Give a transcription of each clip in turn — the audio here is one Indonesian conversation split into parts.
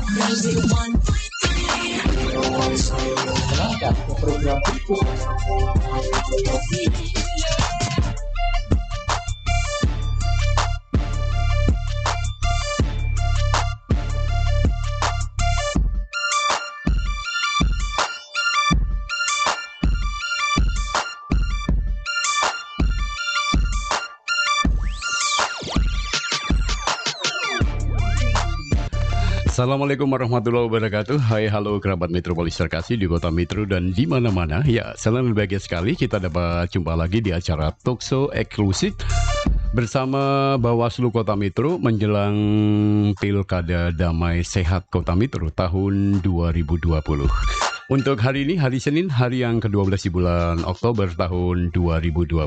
Berangkat ke program itu. Assalamualaikum warahmatullahi wabarakatuh. Hai, halo kerabat Metropolis terkasih di kota Metro dan di mana-mana. Ya, selalu bahagia sekali kita dapat jumpa lagi di acara Talkshow eksklusif bersama Bawaslu Kota Metro menjelang Pilkada Damai Sehat Kota Metro tahun 2020. Untuk hari ini, hari Senin, hari yang ke-12 di bulan Oktober tahun 2020.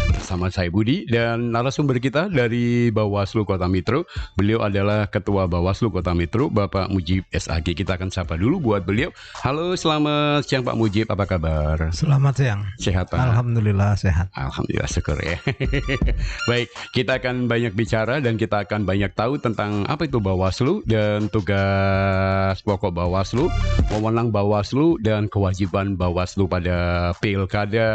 Bersama saya Budi dan narasumber kita dari Bawaslu Kota Metro. Beliau adalah Ketua Bawaslu Kota Metro, Bapak Mujib SAG. Kita akan sapa dulu buat beliau. Halo, selamat siang Pak Mujib, apa kabar? Selamat siang. Sehat Pak? Alhamdulillah sehat. Alhamdulillah, syukur ya. Baik, kita akan banyak bicara dan kita akan banyak tahu tentang apa itu Bawaslu dan tugas pokok Bawaslu, wewenang Bawaslu dan kewajiban Bawaslu pada Pilkada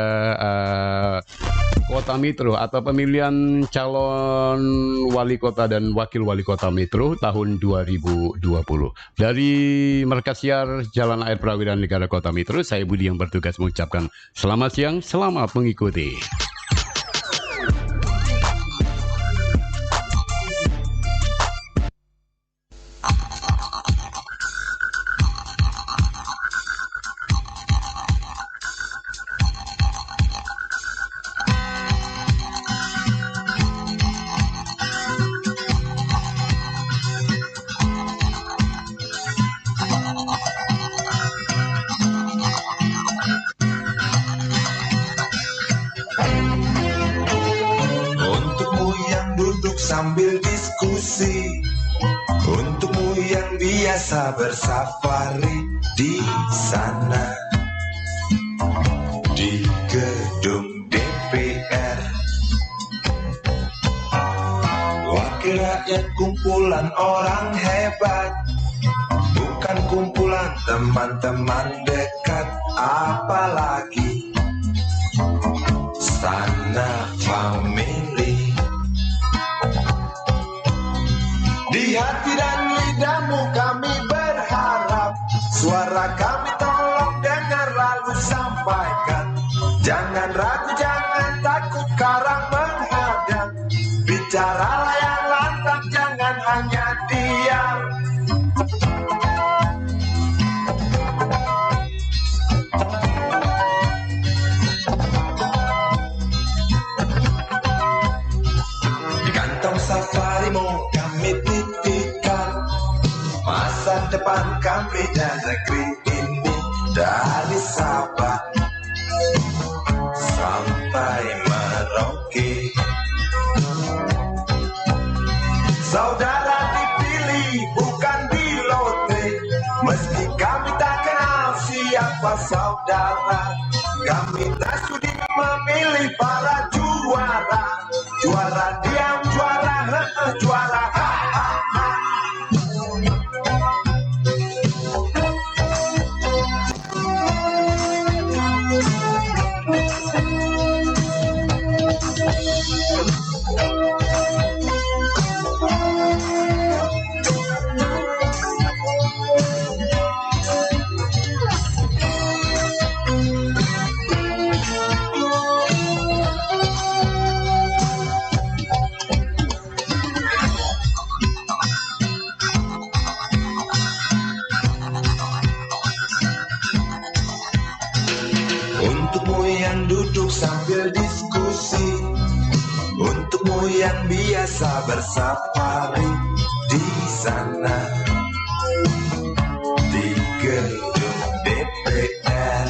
Kota Metro atau pemilihan calon wali kota dan wakil wali kota Metro tahun 2020. Dari Markas Siar Jalan Air Prawira Negara Kota Metro, saya Budi yang bertugas mengucapkan selamat siang, selamat mengikuti. Sambil diskusi, untukmu yang biasa bersafari di sana, di gedung DPR. Wakil rakyat kumpulan orang hebat, bukan kumpulan teman-teman dekat, apalagi sana family. Di hati dan lidahmu kami berharap, suara kami tolong dengar lalu sampaikan. Jangan ragu, jangan takut, karang menghadap. Bicaralah yang lantang, jangan hanya diam. Di kantong safarimu kami titipkan masa depan kami dan negeri ini, dari Sabang sampai Merauke. Saudara dipilih bukan di lotre, meski kami tak kenal siapa saudara. Kami tak sudi memilih para juara, juara diam, juara juara ha ha ha. Untukmu yang duduk sambil diskusi, untukmu yang biasa bersafari di sana, di gedung DPR.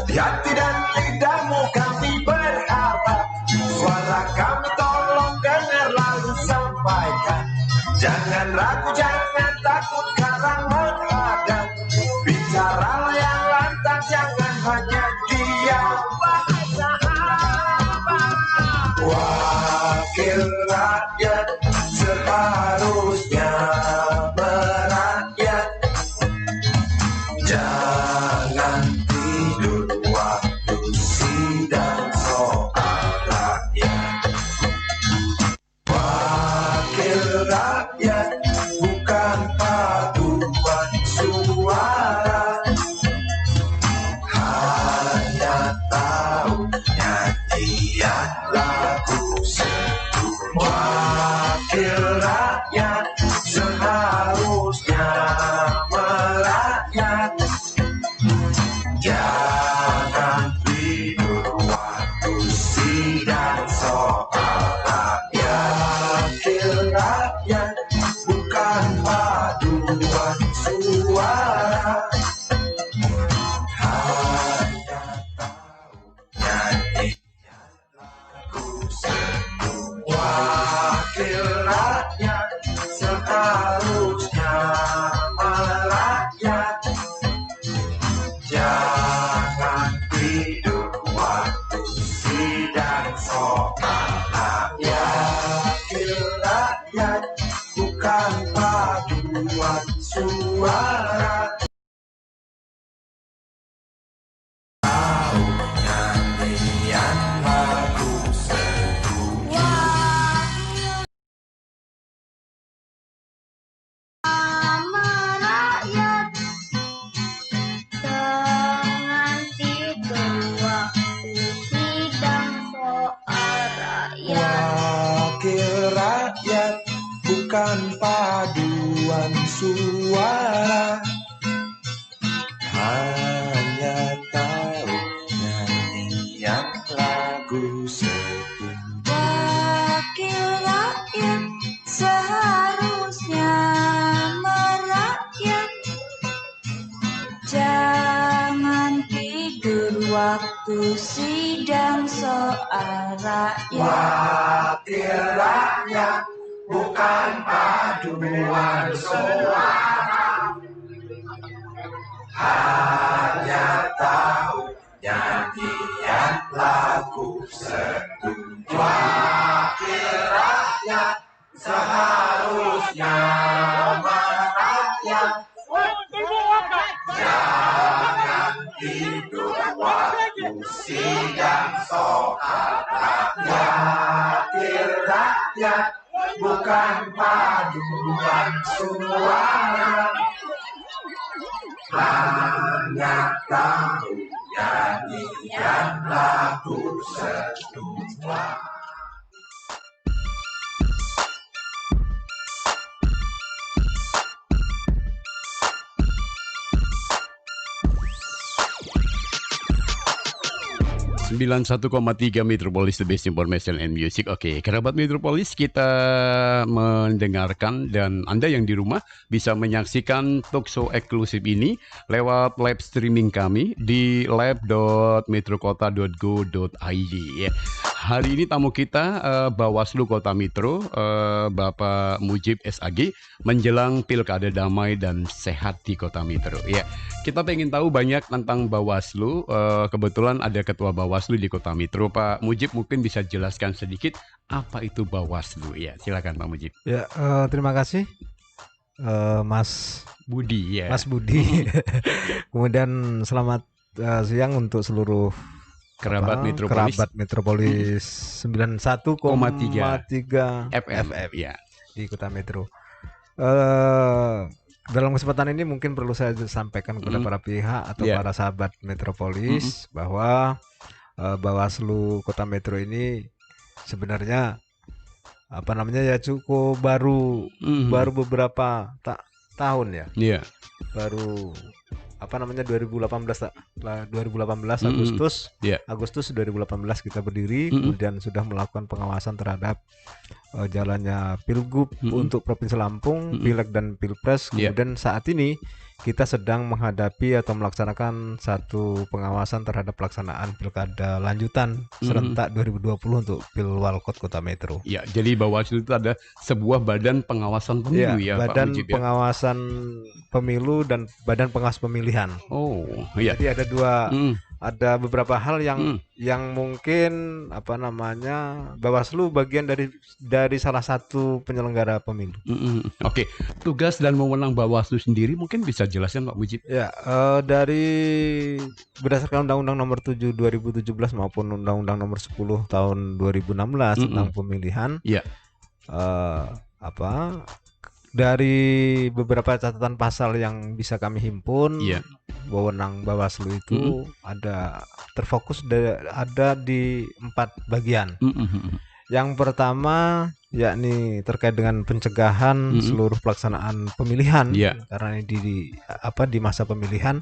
Di hati dan lidahmu kami berharap, suara kami tolong dengar lalu sampaikan. Jangan ragu, jangan takut, karang menghadap. Bicaralah yang lantang, jangan hanya diam. Wakil rakyat seharusnya rakyat, bukan paduan suara. Hanya tahu nyanyian lagu sendu. Wakil rakyat seharusnya merakyat. Jangan tidur waktu sidang soal rakyat. Wakil rakyat, bukan paduan suara. Hanya tahu nyanyian lagu sendu. Wakil rakyat seharusnya merakyat. Jangan tidur waktu sidang soal rakyat. Wakil rakyat, bukan paduan suara. Tahu nyanyian lagu setuju. Rakyat jangan tidur waktu sidang soal rakyat. Wakil rakyat, bukan paduan suara. Hanya tahu nyanyian lagu setuju. Wakil rakyat seharusnya merakyat. Jangan tidur waktu sidang soal rakyat. Wakil rakyat, bukan paduan suara. Hanya tahu nyanyian lagu setuju. Wakil rakyat seharusnya merakyat. Jangan tidur waktu sidang soal rakyat. Wakil rakyat, bukan paduan suara. Hanya tahu nyanyian lagu setuju. 91,3 Metropolis, the best information and music. Oke, kerabat Metropolis, kita mendengarkan dan Anda yang di rumah bisa menyaksikan talkshow eksklusif ini lewat live streaming kami di live.metrokota.go.id ya. Hari ini tamu kita Bawaslu Kota Metro, Bapak Mujib SAG, menjelang Pilkada damai dan sehat di Kota Metro ya. Kita pengen tahu banyak tentang Bawaslu. Kebetulan ada Ketua Bawaslu di Kota Metro, Pak Mujib mungkin bisa jelaskan sedikit apa itu Bawaslu ya. Silakan Pak Mujib. Ya, terima kasih Mas Budi ya. Mas Budi. Kemudian selamat siang untuk seluruh kerabat Metropolis 91,3 FM ya di Kota Metro. Dalam kesempatan ini mungkin perlu saya sampaikan kepada para pihak atau para sahabat Metropolis bahwa Bawaslu Kota Metro ini sebenarnya ya cukup baru beberapa tahun ya. Iya. Baru 2018 Agustus 2018 kita berdiri, kemudian sudah melakukan pengawasan terhadap jalannya Pilgub untuk Provinsi Lampung, Pileg dan Pilpres. Kemudian saat ini kita sedang menghadapi atau melaksanakan satu pengawasan terhadap pelaksanaan Pilkada lanjutan serentak 2020 untuk Pilwalkot Kota Metro. Ya, jadi Bawaslu itu ada sebuah badan pengawasan pemilu ya, badan Pak Mujib, pengawasan pemilu dan badan pengawas pemilihan. Oh, iya. Jadi ada dua, ada beberapa hal yang mungkin Bawaslu bagian dari salah satu penyelenggara pemilu. Oke, tugas dan wewenang Bawaslu sendiri mungkin bisa jelaskan Pak Mujib? Ya, dari berdasarkan Undang-Undang Nomor 7 2017 maupun Undang-Undang Nomor 10 tahun 2016 tentang pemilihan, dari beberapa catatan pasal yang bisa kami himpun, wewenang Bawaslu itu ada terfokus ada di 4 bagian. Yang pertama yakni terkait dengan pencegahan seluruh pelaksanaan pemilihan, karena ini di masa pemilihan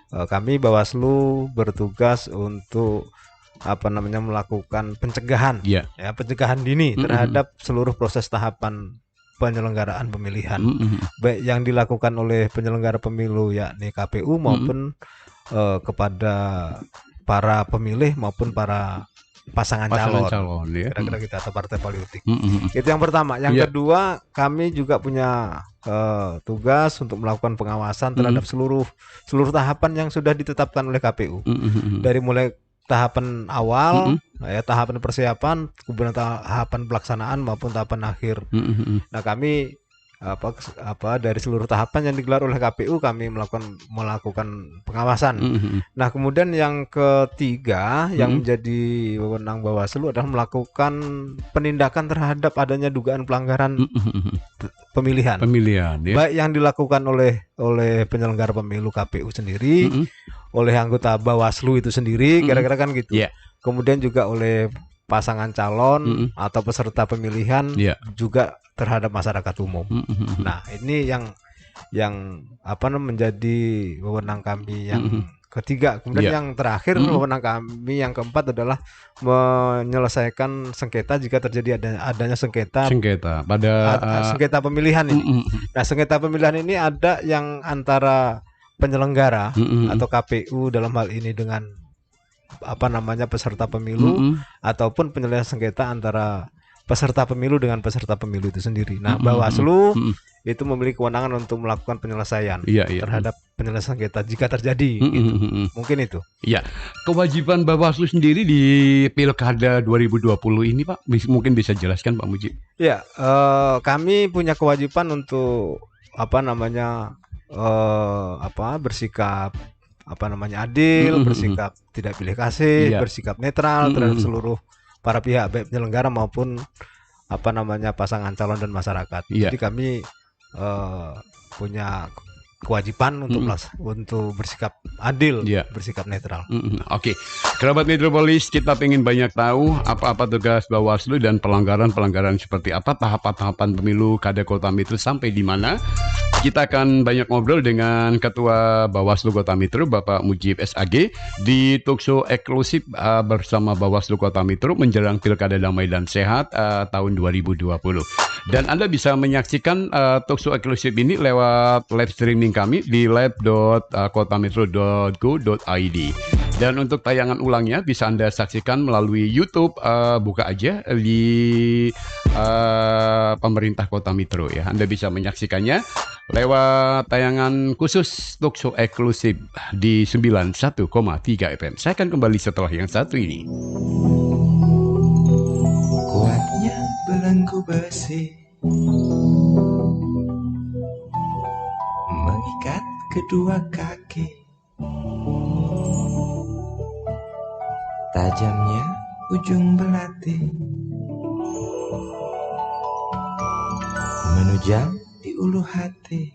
kami Bawaslu bertugas untuk melakukan pencegahan, pencegahan dini terhadap seluruh proses tahapan penyelenggaraan pemilihan, baik yang dilakukan oleh penyelenggara pemilu yakni KPU maupun kepada para pemilih maupun para pasangan calon kira-kira kita atau partai politik. Itu yang pertama. Yang kedua, kami juga punya tugas untuk melakukan pengawasan terhadap seluruh tahapan yang sudah ditetapkan oleh KPU, dari mulai tahapan awal, tahapan persiapan, kemudian tahapan pelaksanaan maupun tahapan akhir. Nah, kami dari seluruh tahapan yang digelar oleh KPU kami melakukan pengawasan. Nah, kemudian yang ketiga yang menjadi wewenang Bawaslu adalah melakukan penindakan terhadap adanya dugaan pelanggaran pemilihan, baik yang dilakukan oleh penyelenggara pemilu KPU sendiri, oleh anggota Bawaslu itu sendiri, kira-kira kan gitu. Kemudian juga oleh pasangan calon atau peserta pemilihan, juga terhadap masyarakat umum. Nah, ini yang menjadi wewenang kami yang ketiga. Kemudian yang terakhir, wewenang kami yang keempat adalah menyelesaikan sengketa jika terjadi adanya sengketa pada sengketa pemilihan ini. Nah, sengketa pemilihan ini ada yang antara penyelenggara atau KPU dalam hal ini dengan peserta pemilu, ataupun penyelesaian sengketa antara peserta pemilu dengan peserta pemilu itu sendiri. Nah, Bawaslu itu memiliki kewenangan untuk melakukan penyelesaian terhadap penyelesaian sengketa jika terjadi. Gitu. Mungkin itu. Iya. Kewajiban Bawaslu sendiri di Pilkada 2020 ini, Pak, mungkin bisa jelaskan, Pak Mujib? Ya, kami punya kewajiban untuk bersikap adil, bersikap tidak pilih kasih, bersikap netral terhadap seluruh para pihak, baik penyelenggara maupun pasangan calon dan masyarakat. Jadi kami punya kewajiban untuk bersikap adil, bersikap netral. Oke, kerabat Metropolis, kita ingin banyak tahu apa tugas Bawaslu dan pelanggaran seperti apa, tahapan-tahapan pemilu Kada Kota Metro sampai di mana. Kita akan banyak ngobrol dengan Ketua Bawaslu Kota Metro, Bapak Mujib SAG, di talkshow eksklusif bersama Bawaslu Kota Metro menjelang Pilkada Damai dan Sehat tahun 2020. Dan Anda bisa menyaksikan talkshow eksklusif ini lewat live streaming kami di live.kotametro.go.id. Dan untuk tayangan ulangnya bisa Anda saksikan melalui YouTube, buka aja di pemerintah Kota Metro ya. Anda bisa menyaksikannya lewat tayangan khusus talkshow eksklusif di 91,3 FM. Saya akan kembali setelah yang satu ini. Kuatnya belenggu besi mengikat kedua kaki, tajamnya ujung belati menujam di ulu hati.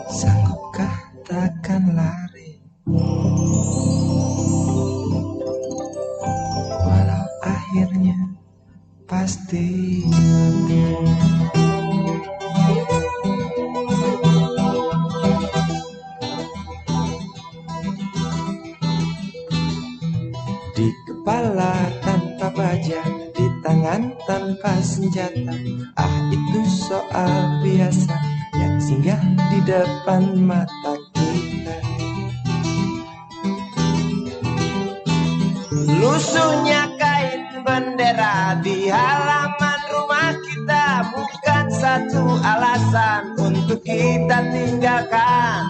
Sanggupkah takkan lari walau akhirnya pasti. Di kepala tanpa baja, di tangan tanpa senjata. Itu soal biasa yang singgah di depan mata kita. Lusuhnya kain bendera di halaman rumah kita bukan satu alasan untuk kita tinggalkan.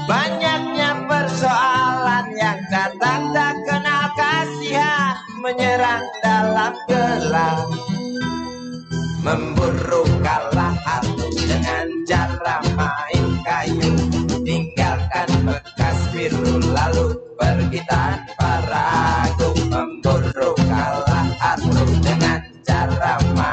Banyaknya persoalan yang datang tak kenal kasihan, menyerang dalam gelap, memburu kalah atau dengan cara main kayu, tinggalkan bekas biru lalu pergi tanpa ragu, memburu kalah atau dengan cara main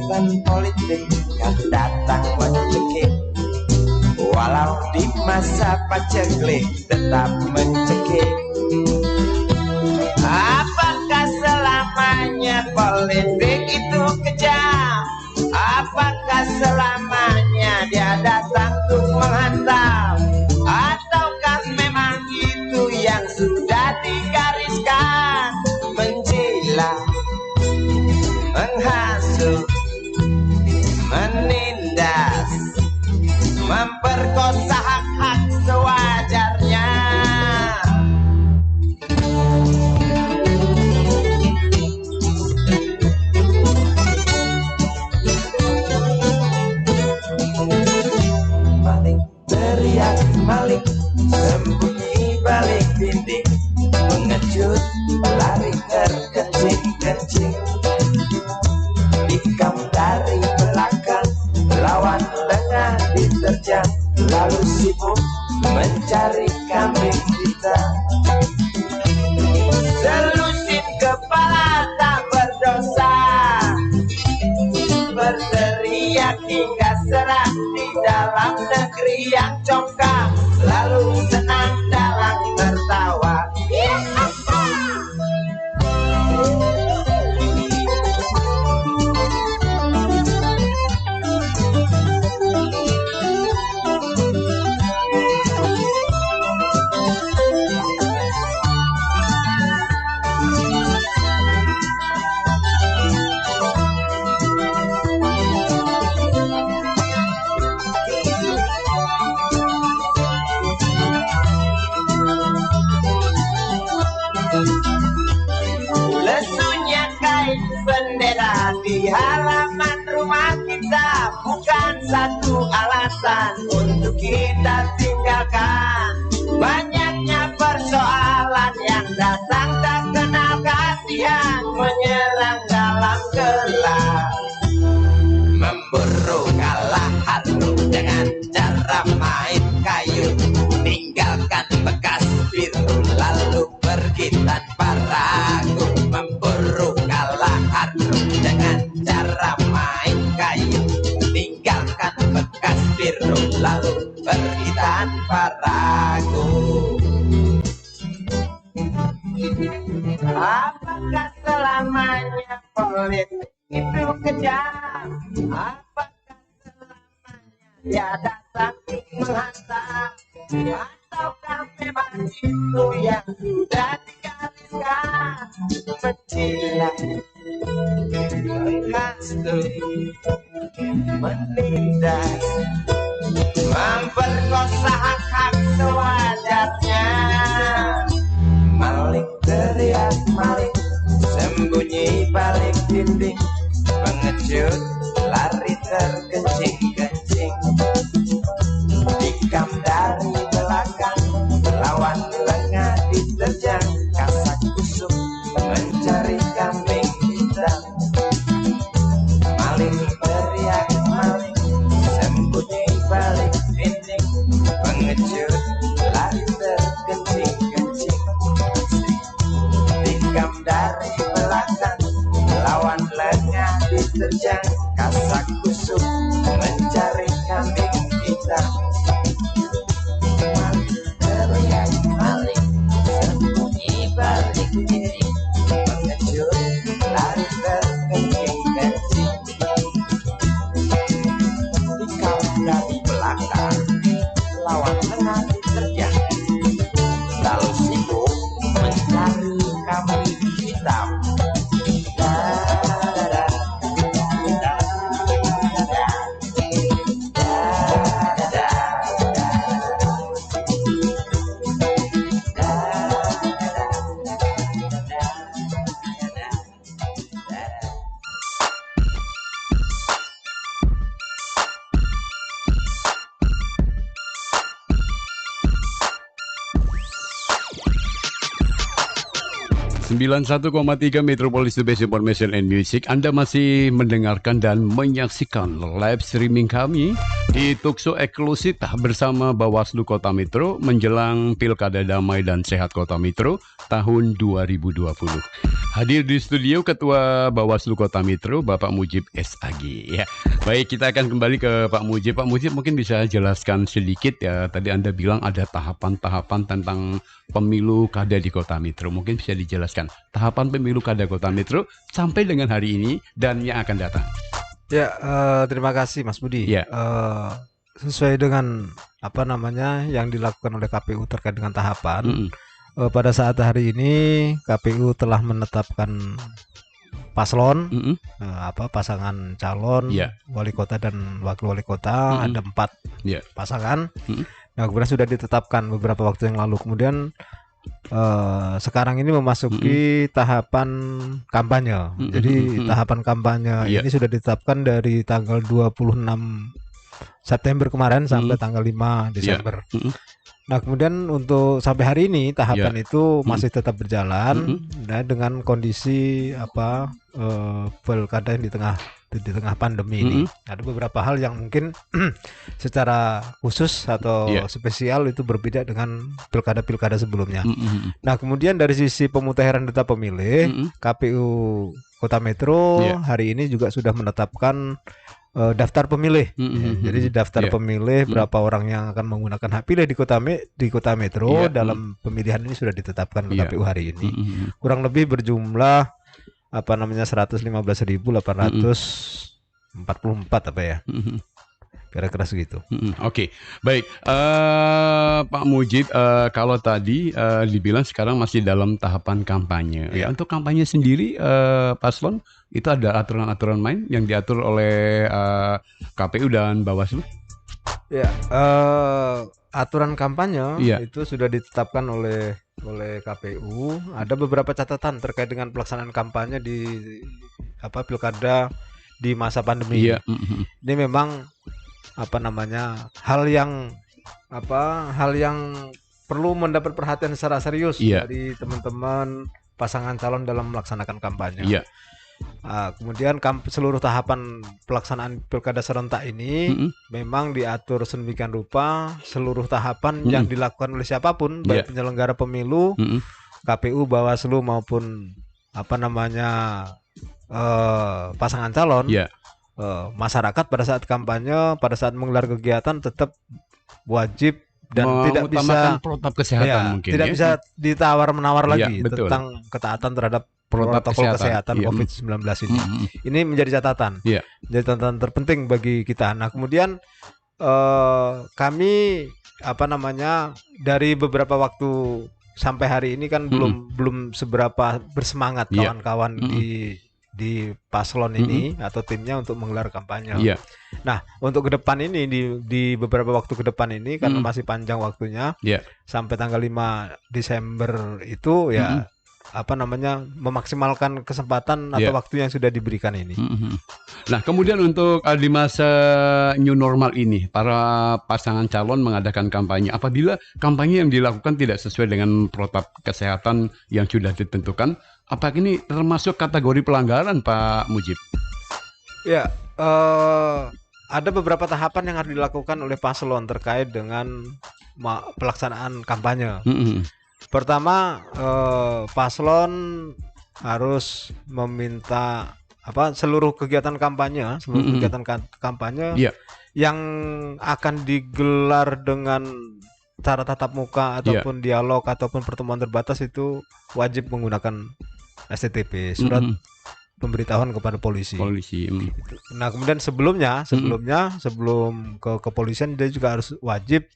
event politik kan datang mencekik. Walau di masa paceklik tetap mencekik. Apakah selamanya politik itu kejam? Apakah selamanya dia datang untuk menghantam? Ataukah memang itu yang sudah digariskan? Menjilat, menghasut, menindas, memperkosa hak-hak sewajarnya. Maling teriak maling, sembunyi balik dinding, pengecut lari terkencing-kencing, tikam dari belakang, lawan lengah diterjang, lalu sibuk mencari kambing hitam. Selusin kepala tak berdosa, berteriak hingga serak di dalam negeri yang congkak, lalu senang dalam tertawa. Lesunya kain bendera di halaman rumah kita bukan satu alasan untuk kita tinggalkan. Banyaknya persoalan yang datang tak kenal kasihan, menyerang dalam gelap, memburu kalah halu dengan cara main kayu, tinggalkan bekas biru lalu pergi tanpa ragu. Memburu kalah halu dengan cara main kayu, tinggalkan bekas biru lalu pergi tanpa ragu. Apakah selamanya politik itu kejam? Apakah selamanya dia datang menghantam? Ataukah memang itu yang sudah digariskan? Menjilat, menghasut, menindas, memperkosa hak-hak sewajarnya. Maling teriak maling, sembunyi balik dinding, pengecut lari terkencing-kencing, tikam dari belakang, lawan lengah diterjang, kasak kusuk mencari kambing hitam. Maling teriak maling, sembunyi balik dinding, pengecut lari terkencing-kencing, tikam dari belakang, lawan lengah diterjang, kasak kusuk mencari kambing hitam. Maling teriak maling, sembunyi balik dinding, pengecut lari terkencing-kencing, tikam dari belakang, lawan lengah diterjang, lalu sibuk mencari kambing hitam. Da, da, da, da, da, da, da. 91,3 Metropolis The Best Information and Music. Anda masih mendengarkan dan menyaksikan live streaming kami di Tukso Eksklusif bersama Bawaslu Kota Metro menjelang Pilkada Damai dan Sehat Kota Metro tahun 2020. Hadir di studio Ketua Bawaslu Kota Metro Bapak Mujib SAG. Ya, baik, kita akan kembali ke Pak Mujib. Pak Mujib mungkin bisa jelaskan sedikit ya. Tadi Anda bilang ada tahapan-tahapan tentang pemilu kada di Kota Metro. Mungkin bisa dijelaskan tahapan pemilu kada Kota Metro sampai dengan hari ini dan yang akan datang. Ya, terima kasih Mas Budi. Ya. Sesuai dengan apa namanya yang dilakukan oleh KPU terkait dengan tahapan, pada saat hari ini KPU telah menetapkan paslon, pasangan calon wali kota dan wakil wali kota, ada 4 pasangan. Nah, kemudian sudah ditetapkan beberapa waktu yang lalu. Kemudian sekarang ini memasuki tahapan kampanye. Jadi tahapan kampanye ini sudah ditetapkan dari tanggal 26 September kemarin sampai tanggal 5 Desember. Nah, kemudian untuk sampai hari ini tahapan itu masih tetap berjalan, nah, dengan kondisi pilkada yang di tengah pandemi ini. Ada beberapa hal yang mungkin secara khusus atau spesial itu berbeda dengan pilkada-pilkada sebelumnya. Nah, kemudian dari sisi pemutahiran data pemilih, KPU Kota Metro hari ini juga sudah menetapkan daftar pemilih. Jadi daftar pemilih berapa orang yang akan menggunakan hak pilih di Kota Metro dalam pemilihan ini sudah ditetapkan oleh KPU hari ini. Kurang lebih berjumlah 115.844 kira-kira segitu. Oke. Baik, Pak Mujib, kalau tadi dibilang sekarang masih dalam tahapan kampanye. Ya, untuk kampanye sendiri, paslon itu ada aturan-aturan main yang diatur oleh KPU dan Bawaslu? Ya, aturan kampanye itu sudah ditetapkan oleh KPU. Ada beberapa catatan terkait dengan pelaksanaan kampanye di pilkada di masa pandemi. Ini memang hal yang perlu mendapat perhatian secara serius dari teman-teman pasangan calon dalam melaksanakan kampanye. Kemudian seluruh tahapan pelaksanaan pilkada serentak ini memang diatur sedemikian rupa, seluruh tahapan yang dilakukan oleh siapapun, baik penyelenggara pemilu, KPU, Bawaslu maupun pasangan calon, masyarakat pada saat kampanye, pada saat menggelar kegiatan tetap wajib dan tidak bisa protokol kesehatan mungkin tidak bisa ditawar-menawar lagi tentang ketaatan terhadap protokol kesehatan COVID-19 ini. Ini menjadi catatan, menjadi catatan terpenting bagi kita. Nah, kemudian kami dari beberapa waktu sampai hari ini kan belum seberapa bersemangat kawan-kawan di paslon ini atau timnya untuk menggelar kampanye. Nah, untuk ke depan ini di beberapa waktu ke depan ini karena masih panjang waktunya sampai tanggal 5 Desember itu memaksimalkan kesempatan atau waktu yang sudah diberikan ini. Nah, kemudian untuk di masa new normal ini, para pasangan calon mengadakan kampanye. Apabila kampanye yang dilakukan tidak sesuai dengan protokol kesehatan yang sudah ditentukan, apakah ini termasuk kategori pelanggaran, Pak Mujib? Ya, ada beberapa tahapan yang harus dilakukan oleh paslon terkait dengan pelaksanaan kampanye. Pertama, paslon harus meminta seluruh kegiatan kampanye, yang akan digelar dengan cara tatap muka ataupun dialog ataupun pertemuan terbatas itu wajib menggunakan STTP, surat pemberitahuan kepada polisi. Nah, kemudian sebelum ke kepolisian dia juga harus wajib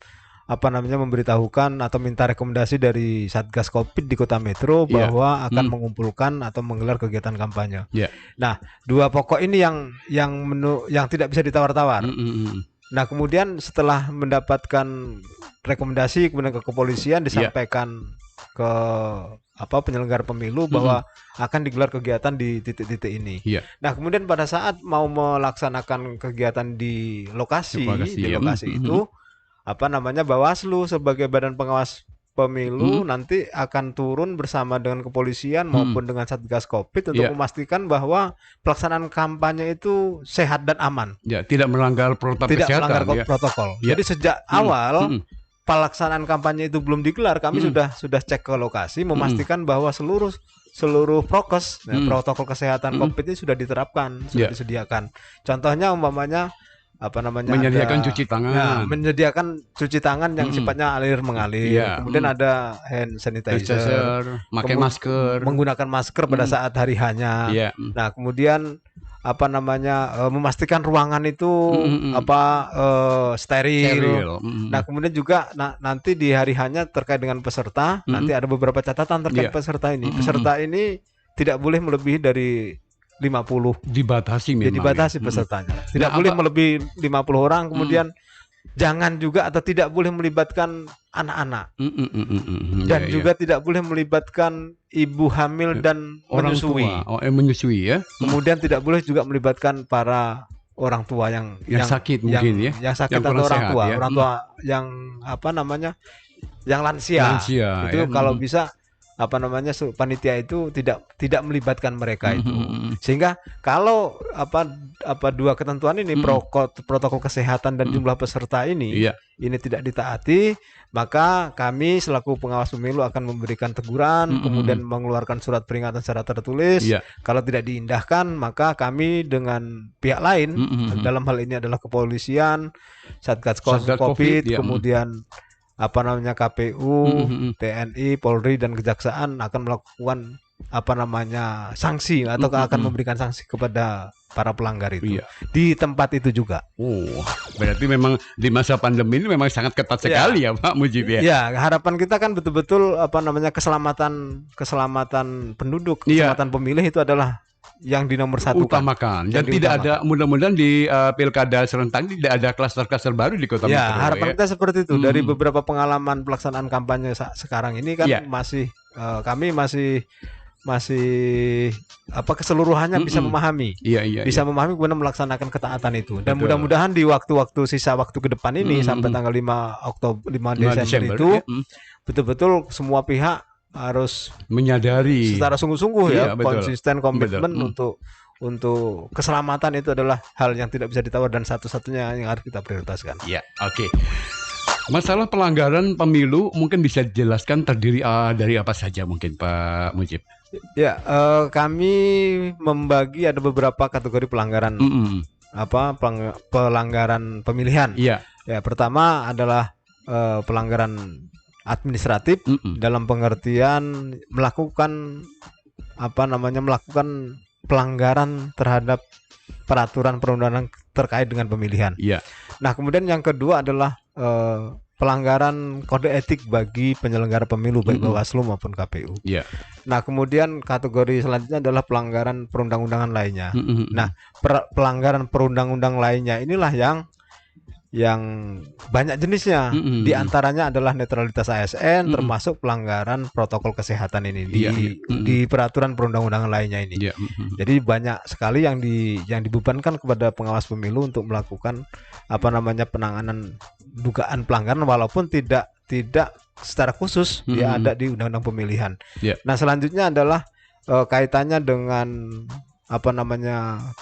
memberitahukan atau minta rekomendasi dari Satgas Covid di Kota Metro bahwa akan mengumpulkan atau menggelar kegiatan kampanye. Nah, dua pokok ini yang tidak bisa ditawar-tawar. Nah, kemudian setelah mendapatkan rekomendasi kemudian ke kepolisian disampaikan ke penyelenggara pemilu bahwa akan digelar kegiatan di titik-titik ini. Nah, kemudian pada saat mau melaksanakan kegiatan di lokasi itu Bawaslu sebagai badan pengawas pemilu nanti akan turun bersama dengan kepolisian maupun dengan Satgas Covid untuk memastikan bahwa pelaksanaan kampanye itu sehat dan aman. Ya, tidak melanggar protokol kesehatan. Protokol. Jadi sejak awal pelaksanaan kampanye itu belum digelar, kami sudah cek ke lokasi memastikan bahwa seluruh prokes, protokol kesehatan Covid ini sudah diterapkan, sudah disediakan. Contohnya umpamanya menyediakan cuci tangan, menyediakan cuci tangan yang sifatnya alir mengalir, kemudian ada hand sanitizer, pakai masker, menggunakan masker pada saat hari hanya. Nah, kemudian memastikan ruangan itu steril. Nah, kemudian juga nanti di hari hanya terkait dengan peserta, nanti ada beberapa catatan terkait peserta ini. Peserta ini tidak boleh melebihi dari 50. Dibatasi memang. Dibatasi pesertanya. Tidak boleh melebihi 50 orang, kemudian jangan juga atau tidak boleh melibatkan anak-anak. Dan juga tidak boleh melibatkan ibu hamil dan orang menyusui. Menyusui ya. Kemudian tidak boleh juga melibatkan para orang tua yang sakit mungkin yang sakit atau orang tua, orang tua yang yang lansia. Itu kalau bisa panitia itu tidak melibatkan mereka itu. Sehingga kalau dua ketentuan ini protokol kesehatan dan jumlah peserta ini tidak ditaati, maka kami selaku pengawas pemilu akan memberikan teguran, kemudian mengeluarkan surat peringatan secara tertulis. Kalau tidak diindahkan, maka kami dengan pihak lain, dalam hal ini adalah kepolisian, Satgas Covid, kemudian KPU, TNI, Polri dan Kejaksaan akan melakukan sanksi atau akan memberikan sanksi kepada para pelanggar itu di tempat itu juga. Berarti memang di masa pandemi ini memang sangat ketat sekali ya Pak Mujib ya. Ya, harapan kita kan betul-betul keselamatan penduduk, keselamatan pemilih itu adalah yang dinomorsatukan. Utamakan. Dan tidak ada, mudah-mudahan di pilkada serentak tidak ada klaster-klaster baru di Kota Metro. Harapan kita seperti itu. Dari beberapa pengalaman pelaksanaan kampanye sekarang ini kan kami masih keseluruhannya bisa memahami. Bisa memahami kemudian melaksanakan ketaatan itu. Dan mudah-mudahan di waktu-waktu sisa waktu ke depan ini sampai tanggal 5 Desember itu betul-betul semua pihak harus menyadari secara sungguh-sungguh konsisten komitmen untuk keselamatan itu adalah hal yang tidak bisa ditawar dan satu-satunya yang harus kita prioritaskan. Oke. Masalah pelanggaran pemilu mungkin bisa dijelaskan terdiri dari apa saja mungkin Pak Mujib? Kami membagi ada beberapa kategori pelanggaran pelanggaran pemilihan. Pertama adalah pelanggaran administratif dalam pengertian melakukan pelanggaran terhadap peraturan perundangan terkait dengan pemilihan. Nah, kemudian yang kedua adalah pelanggaran kode etik bagi penyelenggara pemilu baik Bawaslu maupun KPU. Nah, kemudian kategori selanjutnya adalah pelanggaran perundang-undangan lainnya. Nah, pelanggaran perundang-undang lainnya inilah yang banyak jenisnya. Di antaranya adalah netralitas ASN, termasuk pelanggaran protokol kesehatan ini di peraturan perundang-undangan lainnya ini. Jadi banyak sekali yang dibebankan kepada pengawas pemilu untuk melakukan penanganan dugaan pelanggaran walaupun tidak secara khusus ada di undang-undang pemilihan. Nah, selanjutnya adalah kaitannya dengan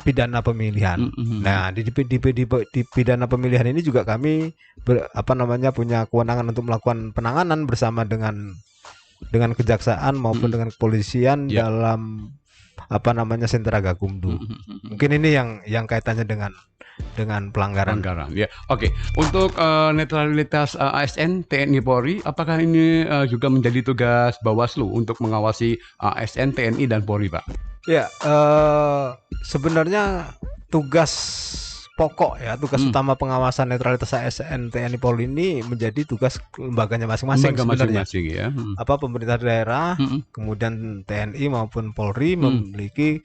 pidana pemilihan. Nah, di pidana pemilihan ini juga kami punya kewenangan untuk melakukan penanganan bersama dengan kejaksaan maupun dengan kepolisian dalam sentra Gakumdu. Mungkin ini yang kaitannya dengan pelanggaran. Oke. Untuk netralitas ASN, TNI, Polri, apakah ini juga menjadi tugas Bawaslu untuk mengawasi ASN, TNI dan Polri, Pak? Sebenarnya tugas pokok tugas utama pengawasan netralitas ASN, TNI, Polri ini menjadi tugas lembaganya masing-masing sebenarnya. Pemerintah daerah, kemudian TNI maupun Polri memiliki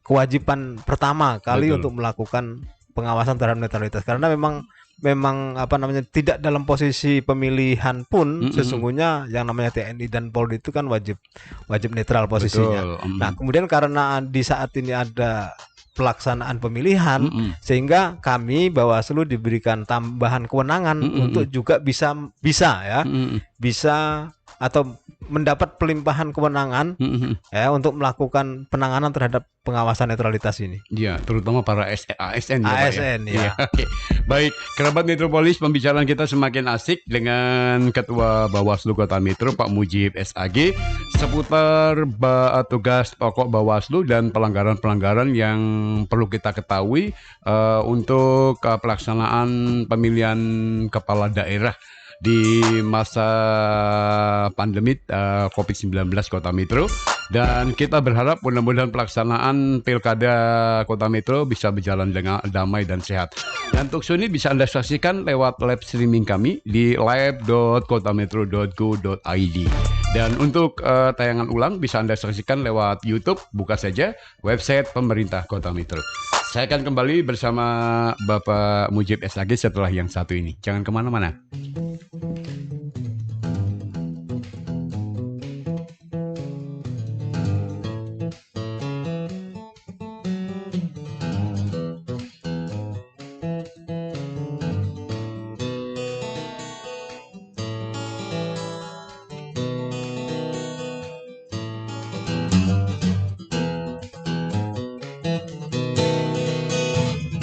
kewajiban pertama kali untuk melakukan pengawasan terhadap netralitas karena memang tidak dalam posisi pemilihan pun sesungguhnya yang namanya TNI dan Polri itu kan wajib netral posisinya. Nah, kemudian karena di saat ini ada pelaksanaan pemilihan, sehingga kami Bawaslu diberikan tambahan kewenangan untuk juga bisa atau mendapat pelimpahan kewenangan ya untuk melakukan penanganan terhadap pengawasan netralitas ini. Ya, terutama para ASN ya, Pak, ASN ya. Oke. Baik, kerabat Metropolis, pembicaraan kita semakin asik dengan Ketua Bawaslu Kota Metro Pak Mujib SAG seputar tugas pokok Bawaslu dan pelanggaran-pelanggaran yang perlu kita ketahui untuk pelaksanaan pemilihan kepala daerah di masa pandemi COVID-19 Kota Metro. Dan kita berharap mudah-mudahan pelaksanaan Pilkada Kota Metro bisa berjalan dengan damai dan sehat. Dan talkshow ini bisa Anda saksikan lewat live streaming kami di live.kotametro.go.id. Dan untuk tayangan ulang bisa Anda saksikan lewat YouTube, buka saja website pemerintah Kota Metro. Saya akan kembali bersama Bapak Mujib SAG setelah yang satu ini. Jangan kemana-mana.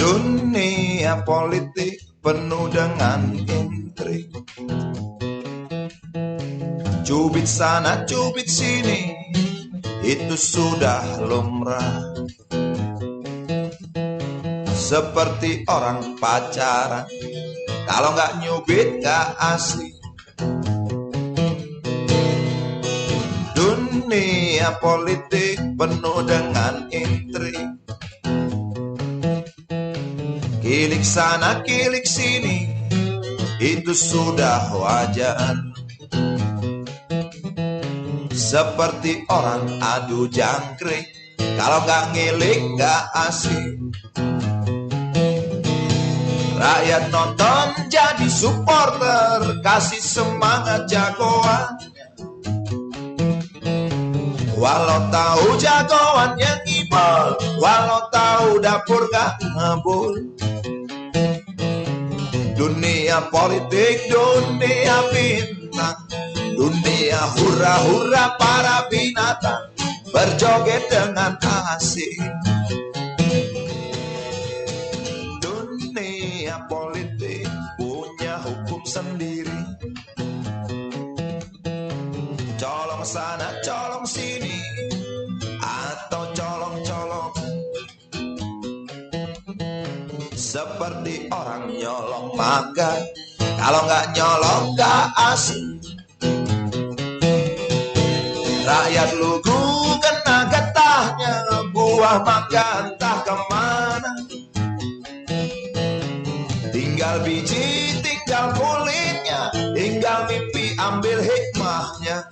Dunia politik penuh dengan intrik, cubit sana cubit sini, itu sudah lumrah. Seperti orang pacaran, kalau nggak nyubit nggak asik. Dunia politik penuh dengan intrik, kilik sana kilik sini, itu sudah wajar. Seperti orang adu jangkrik, kalau nggak ngilik nggak asik. Rakyat nonton jadi supporter, kasih semangat jagoannya. Walau tahu jagoannya ngibul, walau tahu dapur gak ngebul. Dunia politik, dunia bintang, dunia hura-hura para binatang berjoget dengan asik. Dunia politik punya hukum sendiri, colong sana colong sini, atau colong-colong. Seperti orang nyolong makan, kalau nggak nyolong nggak asik. Rakyat lugu kena getahnya, buah mangga entah kemana. Tinggal biji, tinggal kulitnya, tinggal mimpi ambil hikmahnya.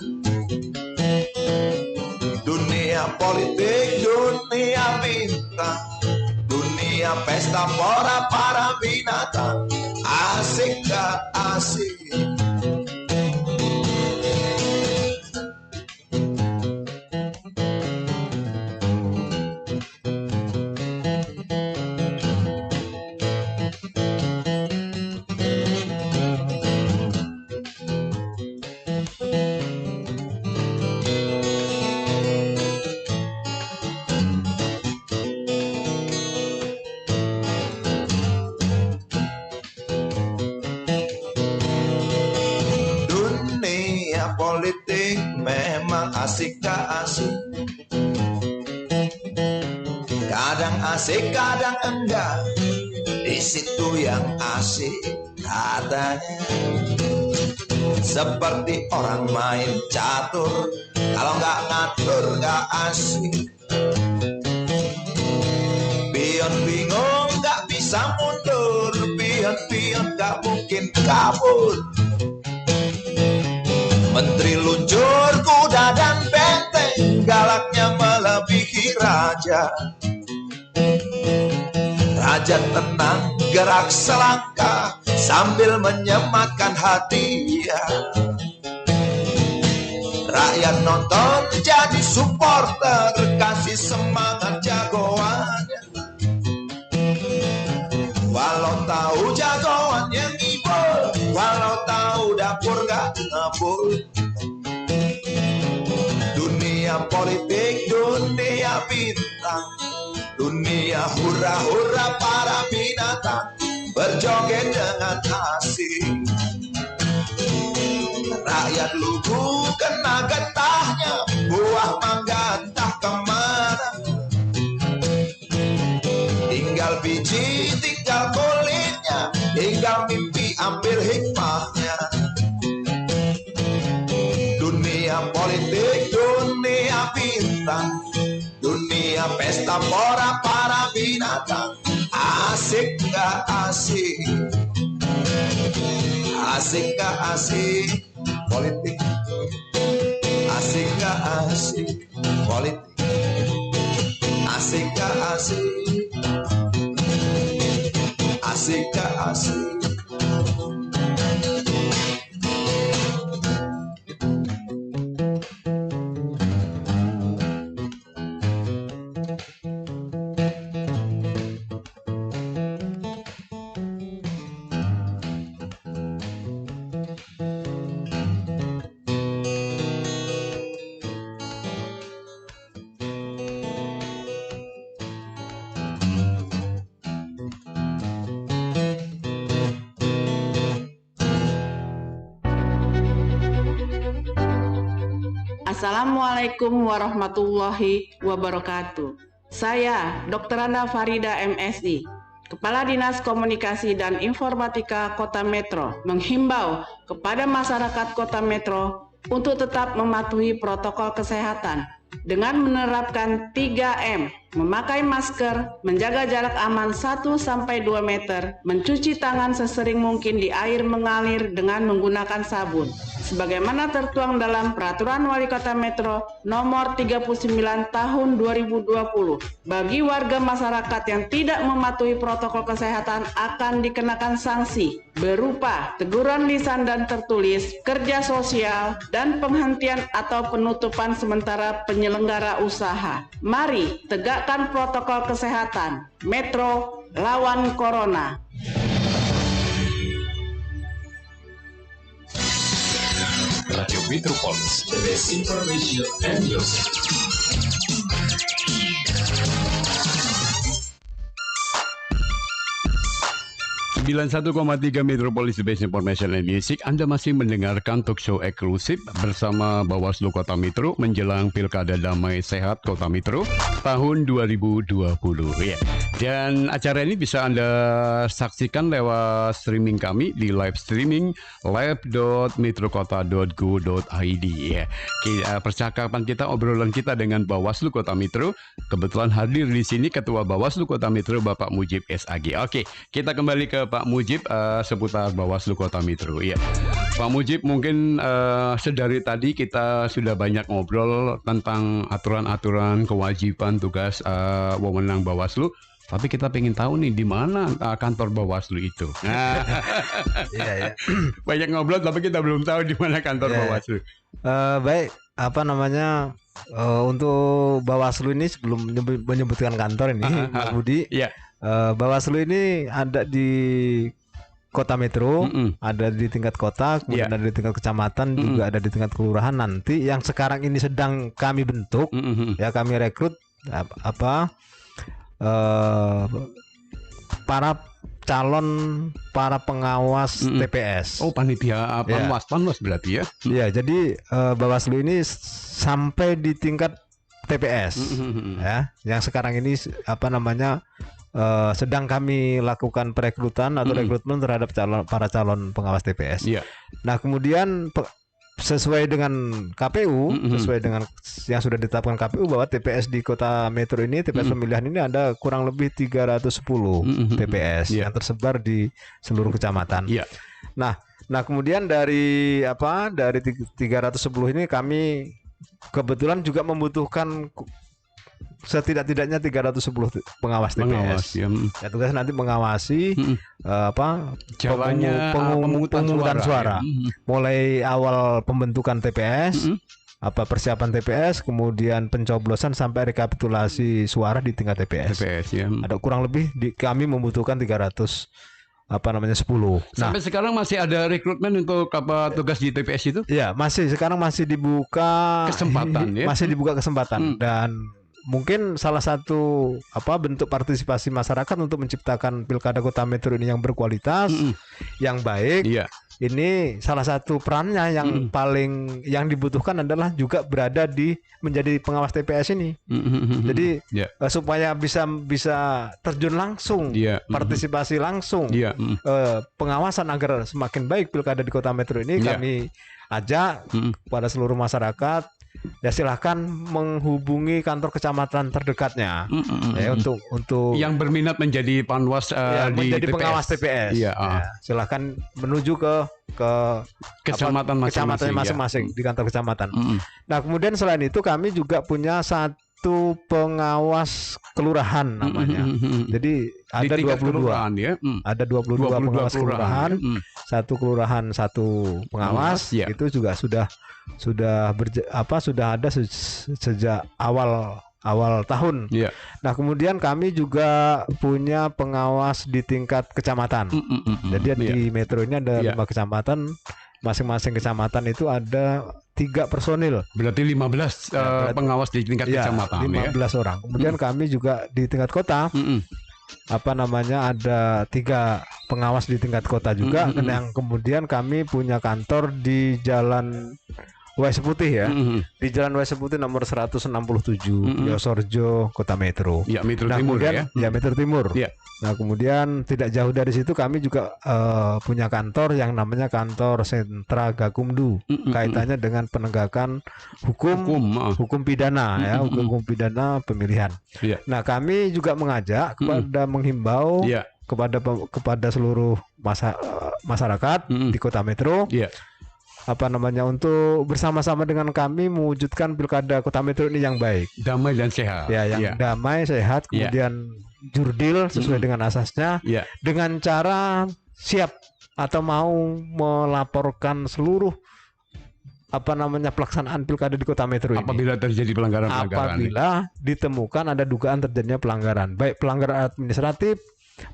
Dunia politik, dunia bintang, dunia pesta pora para binatang, asik gak asik. Politik memang asik gak asik, kadang asik kadang enggak, di situ yang asik katanya. Seperti orang main catur, kalau nggak ngatur nggak asik. Pion bingung nggak bisa mundur, pion-pion nggak mungkin kabur. Menteri luncur kuda dan benteng, galaknya melebihi raja. Raja tenang gerak selangkah sambil menyematkan hati. Rakyat nonton jadi supporter, kasih semangat jagoannya. Walau tahu jagoan yang ibu, walau tahu dapur gak ngabur. Dunia politik, dunia bintang, dunia hura-hura para binatang berjoget dengan asing. Rakyat lugu kena getahnya, buah mangga entah kemana. Tinggal biji, tinggal kulitnya, tinggal mimpi ambil hikmahnya. Dunia politik, dunia bintang, dunia pesta pora para binatang. Asik gak asik? Asik gak asik? Politik. Asik gak asik? Politik. Asik gak asik? Asik gak asik? Assalamualaikum warahmatullahi wabarakatuh. Saya Dr. Anda Farida MSI, Kepala Dinas Komunikasi dan Informatika Kota Metro, menghimbau kepada masyarakat Kota Metro untuk tetap mematuhi protokol kesehatan dengan menerapkan 3M, memakai masker, menjaga jarak aman 1-2 meter, mencuci tangan sesering mungkin di air mengalir dengan menggunakan sabun, sebagaimana tertuang dalam Peraturan Wali Kota Metro Nomor 39 Tahun 2020. Bagi warga masyarakat yang tidak mematuhi protokol kesehatan akan dikenakan sanksi berupa teguran lisan dan tertulis, kerja sosial, dan penghentian atau penutupan sementara penyelenggara usaha. Mari tegakkan protokol kesehatan. Metro lawan Corona. Radio Metropolis, the best information and music. Sembilan 91,3 Metropolis, the best information and music. Anda masih mendengarkan talk show eksklusif bersama Bawaslu Kota Metro menjelang Pilkada Damai Sehat Kota Metro tahun 2020 ya. Dan acara ini bisa Anda saksikan lewat streaming kami di live streaming live.metrokota.go.id ya. Percakapan kita, obrolan kita dengan Bawaslu Kota Metro. Kebetulan hadir di sini Ketua Bawaslu Kota Metro Bapak Mujib SAG. Oke, kita kembali ke Pak Mujib seputar Bawaslu Kota Metro ya. Pak Mujib, mungkin sedari tadi kita sudah banyak ngobrol tentang aturan-aturan, kewajiban, tugas wewenang Bawaslu. Tapi kita pengen tahu nih di mana kantor Bawaslu itu. Nah, Iya. banyak ngobrol tapi kita belum tahu di mana kantor Bawaslu. Baik, apa namanya, untuk Bawaslu ini sebelum menyebutkan kantor ini, Pak Budi, Iya. Bawaslu ini ada di Kota Metro, ada di tingkat kota, kemudian ada di tingkat kecamatan, juga ada di tingkat kelurahan. Nanti yang sekarang ini sedang kami bentuk, ya kami rekrut para pengawas TPS. Oh, panitia panwas berarti ya. Iya, jadi Bawaslu ini sampai di tingkat TPS, ya. Yang sekarang ini sedang kami lakukan perekrutan atau rekrutmen terhadap para calon pengawas TPS. Iya. Nah, kemudian sesuai dengan KPU, sesuai dengan yang sudah ditetapkan KPU bahwa TPS di Kota Metro ini, TPS pemilihan ini ada kurang lebih 310 TPS yang tersebar di seluruh kecamatan. Iya. Nah, kemudian dari 310 ini kami kebetulan juga membutuhkan setidak-tidaknya 310 pengawas TPS. Ya. Ya, tugas nanti mengawasi Jalannya pemungutan suara. Mulai awal pembentukan TPS persiapan TPS, kemudian pencoblosan sampai rekapitulasi suara di tingkat TPS. ya. Ada kurang lebih kami membutuhkan 310. Sampai sekarang masih ada rekrutmen untuk tugas di TPS itu? Ya, sekarang masih dibuka kesempatan ya. Masih dibuka kesempatan dan mungkin salah satu bentuk partisipasi masyarakat untuk menciptakan Pilkada Kota Metro ini yang berkualitas, yang baik. Iya. Ini salah satu perannya yang paling yang dibutuhkan adalah juga berada di menjadi pengawas TPS ini. Jadi supaya bisa terjun langsung, partisipasi langsung, pengawasan agar semakin baik Pilkada di Kota Metro ini, kami ajak kepada seluruh masyarakat. Ya silahkan menghubungi kantor kecamatan terdekatnya ya, untuk yang berminat menjadi panwas di menjadi TPS. Pengawas TPS. Ya, silahkan menuju ke kecamatan masing-masing di kantor kecamatan. Nah kemudian selain itu kami juga punya satu pengawas kelurahan namanya. Jadi ada 22 ada 22 pengawas kelurahan. Satu kelurahan satu pengawas. Itu juga sudah ada sejak awal tahun. Nah kemudian kami juga punya pengawas di tingkat kecamatan. Jadi di Metro ini ada 5 kecamatan. Masing-masing kecamatan itu ada 3 personil. Berarti 15 pengawas di tingkat kecamatan. 15 orang. Kemudian kami juga di tingkat kota. Ada 3 pengawas di tingkat kota juga. Yang kemudian kami punya kantor di Jalan WS Putih ya, di Jalan WS Putih nomor 167 Yosorjo, Kota Metro. Ya, Metro Timur kemudian, ya. Metro Timur. Nah, kemudian tidak jauh dari situ kami juga punya kantor yang namanya kantor Sentra Gakumdu, kaitannya dengan penegakan hukum pidana ya, hukum pidana pemilihan. Nah, kami juga mengajak menghimbau kepada seluruh masyarakat di Kota Metro. Untuk bersama-sama dengan kami mewujudkan Pilkada Kota Metro ini yang baik, damai dan sehat. Yang damai, sehat, kemudian jurdil sesuai dengan asasnya, dengan cara siap atau mau melaporkan seluruh pelaksanaan Pilkada di Kota Metro ini. Apabila terjadi pelanggaran. Apabila ditemukan ada dugaan terjadinya pelanggaran, baik pelanggaran administratif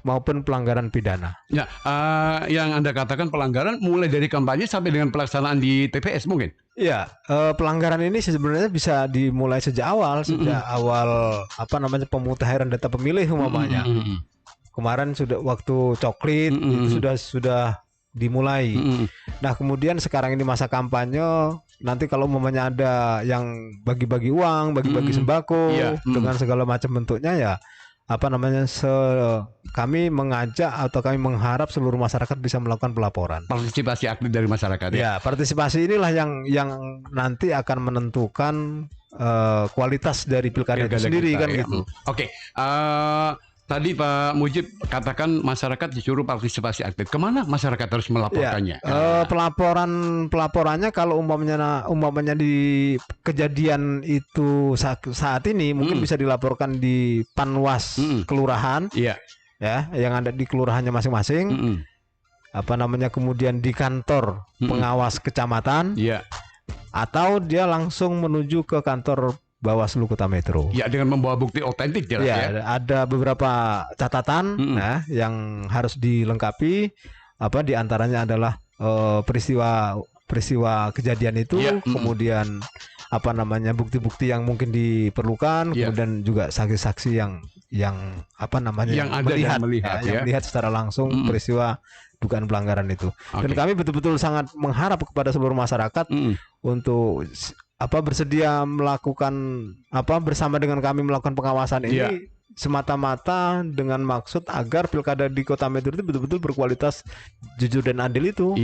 maupun pelanggaran pidana. Ya, yang Anda katakan pelanggaran mulai dari kampanye sampai dengan pelaksanaan di TPS mungkin? Iya, pelanggaran ini sebenarnya bisa dimulai sejak awal pemutahiran data pemilih umpamanya. Kemarin sudah waktu coklit itu sudah dimulai. Nah, kemudian sekarang ini masa kampanye, nanti kalau umpamanya ada yang bagi-bagi uang, bagi-bagi sembako dengan segala macam bentuknya ya kami mengajak atau kami mengharap seluruh masyarakat bisa melakukan pelaporan. Partisipasi aktif dari masyarakat ya. Partisipasi inilah yang nanti akan menentukan kualitas dari pilkada itu sendiri kan gitu. Oke. Tadi Pak Mujib katakan masyarakat disuruh partisipasi aktif. Kemana masyarakat harus melaporkannya? Pelaporannya kalau umpamanya di kejadian itu saat ini mungkin bisa dilaporkan di Panwas kelurahan, ya, yang ada di kelurahannya masing-masing. Kemudian di kantor pengawas kecamatan, atau dia langsung menuju ke kantor Bawaslu Kota Metro. Ya, dengan membawa bukti otentik jelas ya. Ada beberapa catatan yang harus dilengkapi. Di antaranya adalah peristiwa kejadian itu, kemudian bukti-bukti yang mungkin diperlukan, kemudian juga saksi-saksi yang melihat secara langsung peristiwa dugaan pelanggaran itu. Dan kami betul-betul sangat mengharap kepada seluruh masyarakat untuk bersedia melakukan bersama dengan kami melakukan pengawasan ini semata-mata dengan maksud agar pilkada di Kota Metro itu betul-betul berkualitas, jujur dan adil itu.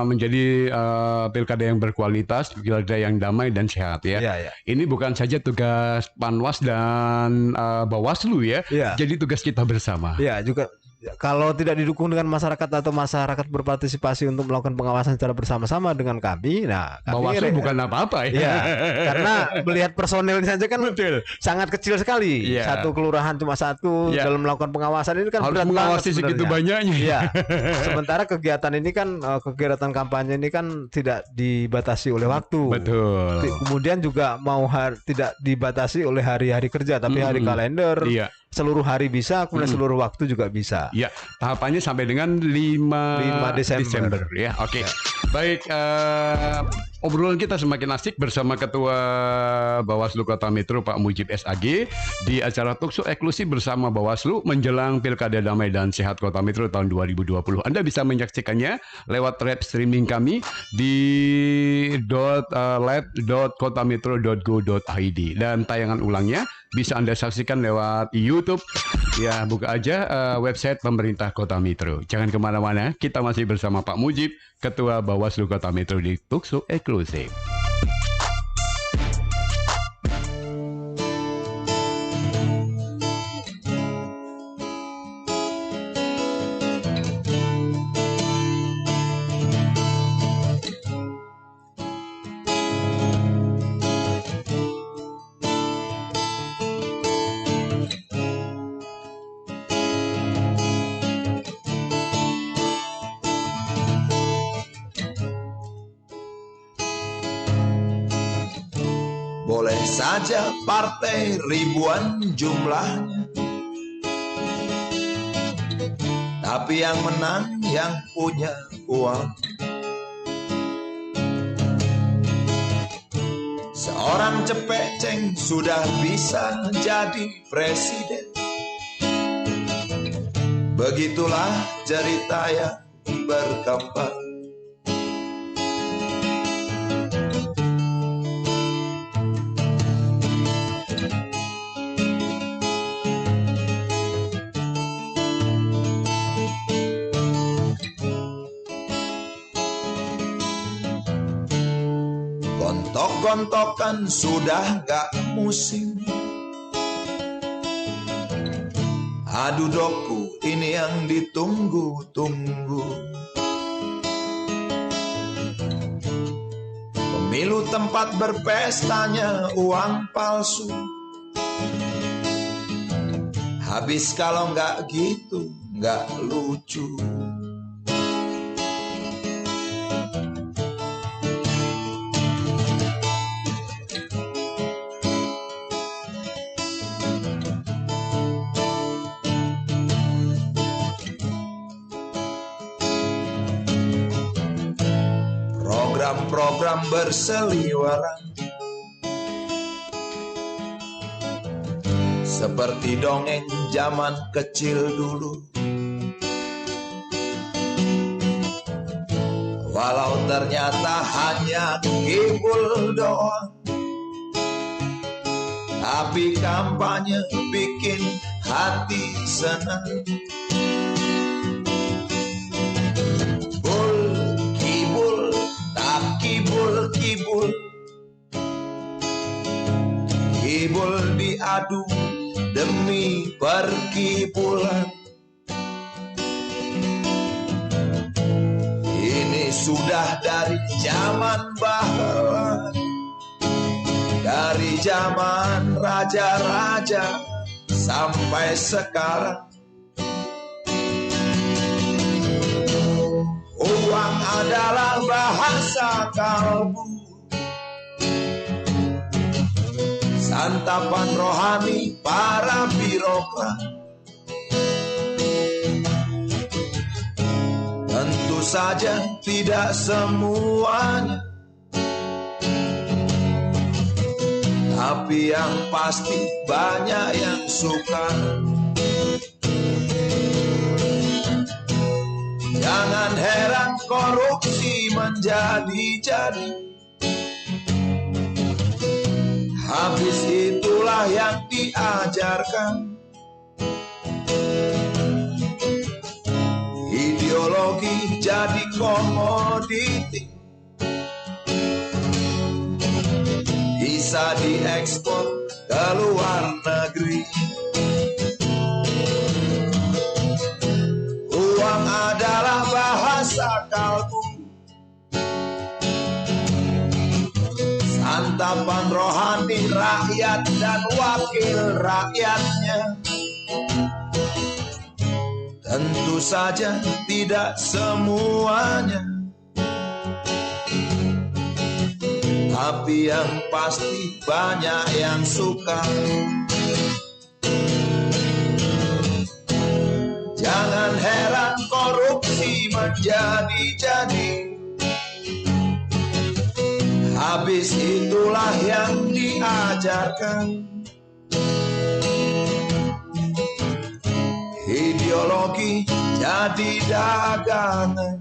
Menjadi pilkada yang berkualitas, pilkada yang damai dan sehat ya. Ini bukan saja tugas Panwas dan Bawaslu ya. Jadi tugas kita bersama. kalau tidak didukung dengan masyarakat atau masyarakat berpartisipasi untuk melakukan pengawasan secara bersama-sama dengan kami, nah Bawaslu bukan apa-apa ya. Iya, karena melihat personilnya saja kan Betul. sangat kecil sekali. Iya. Satu kelurahan cuma satu dalam melakukan pengawasan ini kan harus berat mengawasi banget segitu sebenarnya. banyaknya. Iya. Sementara kegiatan ini kan kegiatan kampanye ini kan tidak dibatasi oleh waktu. Betul. Kemudian juga tidak dibatasi oleh hari-hari kerja, tapi hari kalender. Iya. Seluruh hari bisa, kemudian seluruh waktu juga bisa. Ya, tahapannya sampai dengan 5 Desember ya. Oke. Baik, obrolan kita semakin asik bersama Ketua Bawaslu Kota Metro Pak Mujib SAG di acara Talkshow eksklusif bersama Bawaslu menjelang Pilkada Damai dan Sehat Kota Metro tahun 2020. Anda bisa menyaksikannya lewat web streaming kami di led.kotametro.go.id dan tayangan ulangnya bisa Anda saksikan lewat YouTube. Ya, buka aja website pemerintah Kota Metro. Jangan kemana-mana, kita masih bersama Pak Mujib, Ketua Bawaslu Kota Metro di Talkshow eksklusif. Boleh saja partai ribuan jumlahnya, tapi yang menang yang punya uang. Seorang cepeceng sudah bisa jadi presiden. Begitulah cerita yang berkembang. Gontok-gontokan sudah gak musim. Adu doku ini yang ditunggu-tunggu. Pemilu tempat berpestanya uang palsu. Habis kalau gak gitu gak lucu. Program berseliweran seperti dongeng zaman kecil dulu. Walau ternyata hanya kibul doang, tapi kampanye bikin hati senang. Kibul diadu demi perkibulan. Ini sudah dari zaman bahwa, dari zaman raja-raja sampai sekarang. Uang adalah bahasa kalbu, santapan rohani para birokrat. Tentu saja tidak semuanya, tapi yang pasti banyak yang suka. Jangan heran korupsi menjadi-jadi. Habis itulah yang diajarkan. Ideologi jadi komoditi, bisa diekspor ke luar negeri. rakyat dan wakil rakyatnya. Tentu saja tidak semuanya, tapi yang pasti banyak yang suka. Jangan heran korupsi menjadi-jadi, habis itulah yang diajarkan. Ideologi jadi dagangan,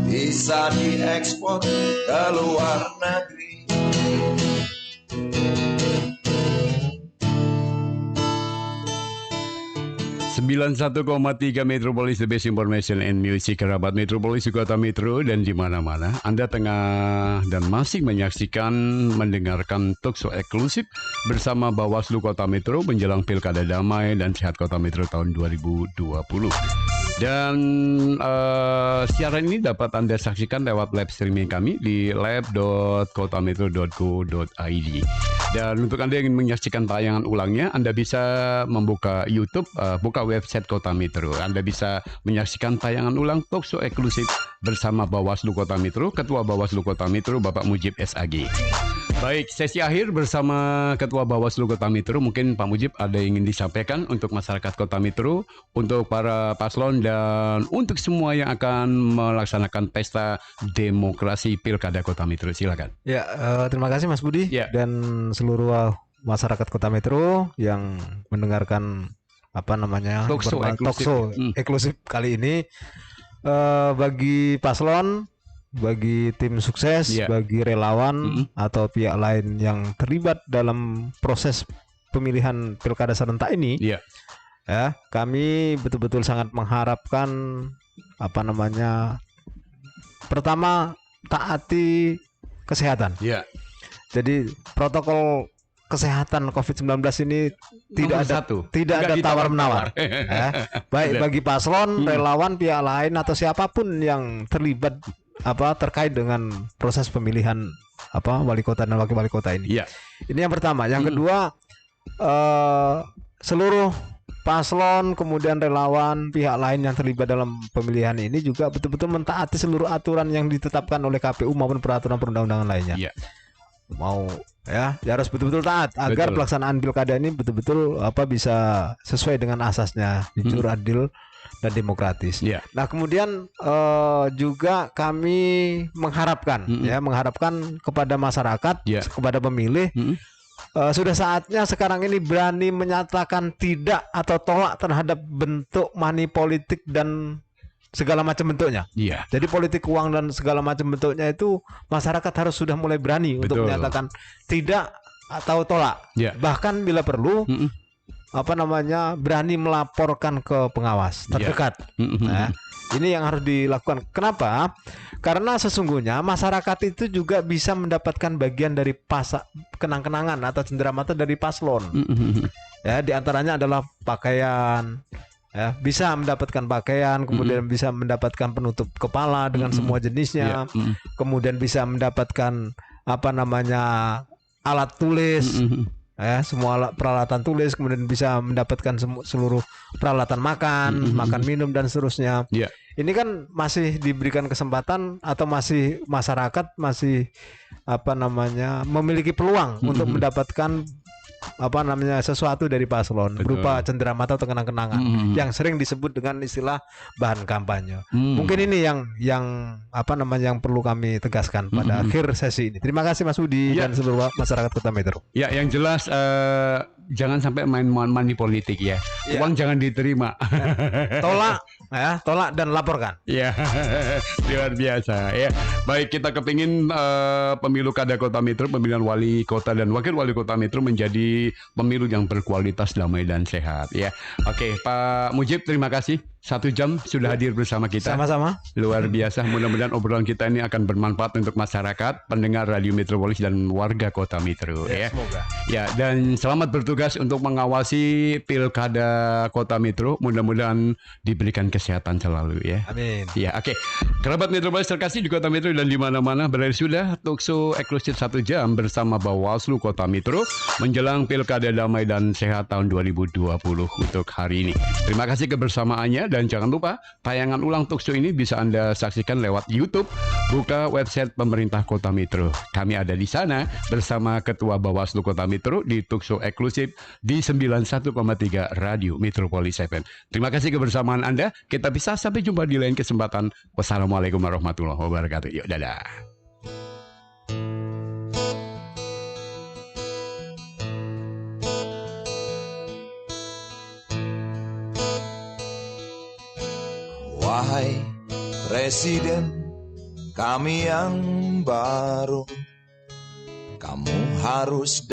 bisa diekspor ke luar negeri. Sembilan 91,3 Metropolis, the best information and music. Kerabat Metropolis di Kota Metro dan di mana-mana. Anda tengah dan masih menyaksikan, mendengarkan talkshow eksklusif bersama Bawaslu Kota Metro menjelang Pilkada Damai dan Sehat Kota Metro tahun 2020. Dan siaran ini dapat Anda saksikan lewat live streaming kami di lab.kotametro.go.id. Dan untuk Anda yang ingin menyaksikan tayangan ulangnya, Anda bisa membuka YouTube, buka website Kota Metro. Anda bisa menyaksikan tayangan ulang talkshow eksklusif bersama Bawaslu Kota Metro, Ketua Bawaslu Kota Metro, Bapak Mujib SAG. Baik, sesi akhir bersama Ketua Bawaslu Kota Metro. Mungkin Pak Mujib ada yang ingin disampaikan untuk masyarakat Kota Metro, untuk para paslon, dan untuk semua yang akan melaksanakan pesta demokrasi Pilkada Kota Metro. Silakan. Ya, terima kasih Mas Budi dan seluruh masyarakat Kota Metro yang mendengarkan talkshow eksklusif kali ini. Bagi paslon, bagi tim sukses, bagi relawan atau pihak lain yang terlibat dalam proses pemilihan Pilkada serentak ini, ya, kami betul-betul sangat mengharapkan pertama, taati kesehatan. Jadi protokol kesehatan COVID-19 ini tidak ada tawar-menawar. Baik bagi paslon, relawan, pihak lain atau siapapun yang terlibat terkait dengan proses pemilihan wali kota dan wakil wali kota ini. Ini yang pertama. Yang kedua, seluruh paslon, kemudian relawan, pihak lain yang terlibat dalam pemilihan ini juga betul-betul mentaati seluruh aturan yang ditetapkan oleh KPU maupun peraturan perundang-undangan lainnya. Harus betul-betul taat agar pelaksanaan pilkada ini betul-betul bisa sesuai dengan asasnya, jujur, adil, dan demokratis. Nah, kemudian juga kami mengharapkan kepada masyarakat, kepada pemilih, sudah saatnya sekarang ini berani menyatakan tidak atau tolak terhadap bentuk money politik dan segala macam bentuknya. Jadi politik uang dan segala macam bentuknya itu masyarakat harus sudah mulai berani untuk menyatakan tidak atau tolak. Bahkan bila perlu berani melaporkan ke pengawas terdekat. Ini yang harus dilakukan. Kenapa? Karena sesungguhnya masyarakat itu juga bisa mendapatkan bagian dari kenang-kenangan atau cenderamata dari paslon. Di antaranya adalah pakaian. Bisa mendapatkan pakaian, kemudian bisa mendapatkan penutup kepala dengan semua jenisnya, kemudian bisa mendapatkan alat tulis, semua peralatan tulis, kemudian bisa mendapatkan seluruh peralatan makan, makan minum dan seterusnya. Ini kan masih diberikan kesempatan atau masih masyarakat masih memiliki peluang untuk mendapatkan sesuatu dari paslon berupa cenderamata atau kenang-kenangan yang sering disebut dengan istilah bahan kampanye. Mungkin ini yang perlu kami tegaskan pada akhir sesi ini. Terima kasih Mas Budi dan seluruh masyarakat Kota Metro. Yang jelas jangan sampai main money politik ya. Uang jangan diterima. Tolak dan laporkan. Luar biasa ya. Baik, kita kepingin pemilu kada Kota Metro, pemilihan wali kota dan wakil wali kota Metro menjadi pemilu yang berkualitas, damai dan sehat ya. Oke, Pak Mujib, terima kasih. 1 jam sudah hadir bersama kita. Sama-sama. Luar biasa. Mudah-mudahan obrolan kita ini akan bermanfaat untuk masyarakat, pendengar Radio Metropolis dan warga Kota Metro ya. Semoga. Ya, dan selamat bertugas untuk mengawasi Pilkada Kota Metro. Mudah-mudahan diberikan kesehatan selalu ya. Amin. Ya, oke. Kerabat Metropolis terkasih di Kota Metro dan di mana-mana, berakhir sudah talkshow eksklusif 1 jam bersama Bawaslu Kota Metro menjelang Pilkada Damai dan Sehat tahun 2020 untuk hari ini. Terima kasih kebersamaannya dan jangan lupa tayangan ulang talkshow ini bisa Anda saksikan lewat YouTube. Buka website pemerintah Kota Metro. Kami ada di sana bersama Ketua Bawaslu Kota Metro di talkshow eksklusif di 91,3 Radio Metropolis FM. Terima kasih kebersamaan Anda. Kita bisa sampai jumpa di lain kesempatan. Wassalamualaikum warahmatullahi wabarakatuh. Yuk, dadah. Wahai Presiden kami yang baru, kamu harus